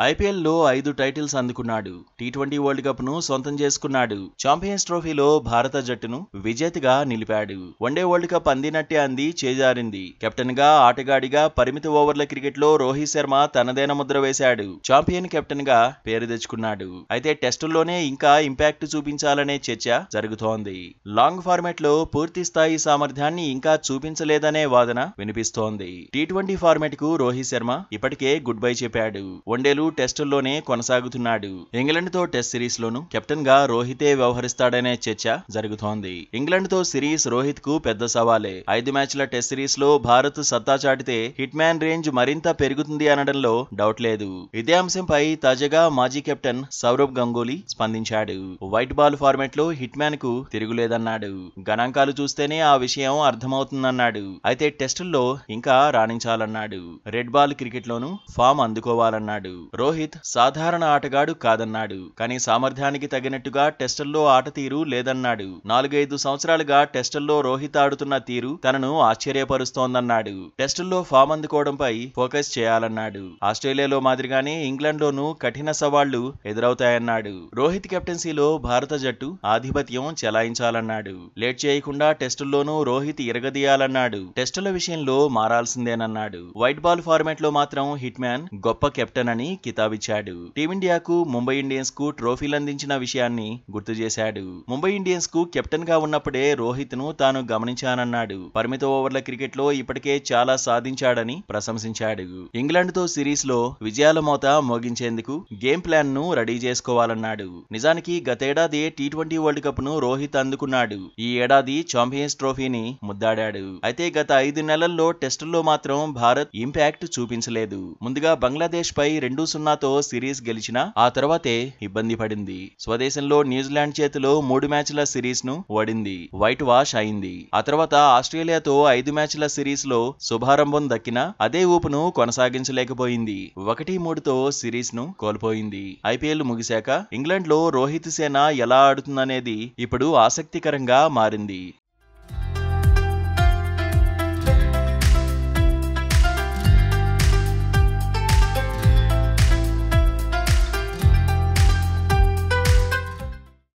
ఐపీఎల్లో 5 టైటిల్స్ అందుకున్నాడు. T20 world cup ను సొంతం చేసుకున్నాడు. ఛాంపియన్స్ ట్రోఫీలో భారత జట్టును విజేతగా నిలిపాడు. వన్డే వరల్డ్ కప్ అందినట్టే అంది చేజారింది. కెప్టెన్ గా, ఆటగాడిగా పరిమిత ఓవర్ల క్రికెట్ లో రోహిత్ శర్మ తనదైన ముద్ర వేశాడు. ఛాంపియన్ కెప్టెన్ గా పేరు తెచ్చుకున్నాడు. అయితే టెస్టుల్లోనే ఇంకా ఇంపాక్ట్ చూపించాలనే చర్చ జరుగుతోంది. లాంగ్ ఫార్మాట్ లో పూర్తి స్థాయి సామర్థ్యాన్ని ఇంకా చూపించలేదనే వాదన వినిపిస్తోంది. టీ20 ఫార్మాట్ కు రోహిత్ శర్మ ఇప్పటికే గుడ్ బై చెప్పాడు. వన్డేలు టెస్టుల్లోనే కొనసాగుతున్నాడు. ఇంగ్లాండ్ తో టెస్ట్ సిరీస్ లోను కెప్టెన్ గా రోహితే వ్యవహరిస్తాడనే చర్చ జరుగుతోంది. ఇంగ్లాండ్ తో సిరీస్ రోహిత్ కు పెద్ద సవాలే. 5 మ్యాచ్ల టెస్ట్ సిరీస్ లో భారత్ సత్తా చాటితే హిట్ మ్యాన్ రేంజ్ మరింత పెరుగుతుంది అనడంలో డౌట్ లేదు. ఇదే అంశంపై తాజాగా మాజీ కెప్టెన్ సౌరవ్ గంగూలీ స్పందించాడు. వైట్ బాల్ ఫార్మాట్ లో హిట్ మ్యాన్ కు తిరుగులేదన్నాడు. గణాంకాలు చూస్తేనే ఆ విషయం అర్థమవుతుందన్నాడు. అయితే టెస్టుల్లో ఇంకా రాణించాలన్నాడు. రెడ్ బాల్ క్రికెట్ లోను ఫామ్ అందుకోవాలన్నాడు. రోహిత్ సాధారణ ఆటగాడు కాదన్నాడు. కానీ సామర్థ్యానికి తగినట్టుగా టెస్టుల్లో ఆట తీరు లేదన్నాడు. 4-5 సంవత్సరాలుగా టెస్టుల్లో రోహిత్ ఆడుతున్న తీరు తనను ఆశ్చర్యపరుస్తోందన్నాడు. టెస్టుల్లో ఫామ్ అందుకోవడంపై ఫోకస్ చేయాలన్నాడు. ఆస్ట్రేలియాలో మాదిరిగానే ఇంగ్లాండ్ లోనూ కఠిన సవాళ్లు ఎదురవుతాయన్నాడు. రోహిత్ కెప్టెన్సీలో భారత జట్టు ఆధిపత్యం చెలాయించాలన్నాడు. లేట్ చేయకుండా టెస్టుల్లోనూ రోహిత్ ఇరగదీయాలన్నాడు. టెస్టుల విషయంలో మారాల్సిందేనన్నాడు. వైట్ బాల్ ఫార్మాట్ లో మాత్రం హిట్ మ్యాన్ గొప్ప కెప్టెన్ అని కితాబిచ్చాడు. టీమిండియాకు, ముంబై ఇండియన్స్ కు ట్రోఫీలందించిన విషయాన్ని గుర్తు చేశాడు. ముంబై ఇండియన్స్ కు కెప్టెన్ గా ఉన్నప్పుడే రోహిత్ ను తాను గమనించానన్నాడు. పరిమిత ఓవర్ల క్రికెట్ లో ఇప్పటికే చాలా సాధించాడని ప్రశంసించాడు. ఇంగ్లాండ్ తో సిరీస్ లో విజయాల మోత మోగించేందుకు గేమ్ ప్లాన్ ను రెడీ చేసుకోవాలన్నాడు. నిజానికి గతేడాది టీ20 వరల్డ్ కప్ ను రోహిత్ అందుకున్నాడు. ఈ ఏడాది ఛాంపియన్స్ ట్రోఫీని ముద్దాడాడు. అయితే గత 5 నెలల్లో టెస్టుల్లో మాత్రం భారత్ ఇంపాక్ట్ చూపించలేదు. ముందుగా బంగ్లాదేశ్ పై 2-0తో సిరీస్ గెలిచినా ఆ తర్వాతే ఇబ్బంది పడింది. స్వదేశంలో న్యూజిలాండ్ చేతిలో 3 మ్యాచ్ల సిరీస్ ను ఓడింది. వైట్ వాష్ అయింది. ఆ తర్వాత ఆస్ట్రేలియాతో 5 మ్యాచ్ల సిరీస్ లో శుభారంభం దక్కినా అదే ఊపును కొనసాగించలేకపోయింది. 1-3తో సిరీస్ ను కోల్పోయింది. ఐపీఎల్ ముగిశాక ఇంగ్లాండ్ లో రోహిత్ సేన ఎలా ఆడుతుందనేది ఇప్పుడు ఆసక్తికరంగా మారింది.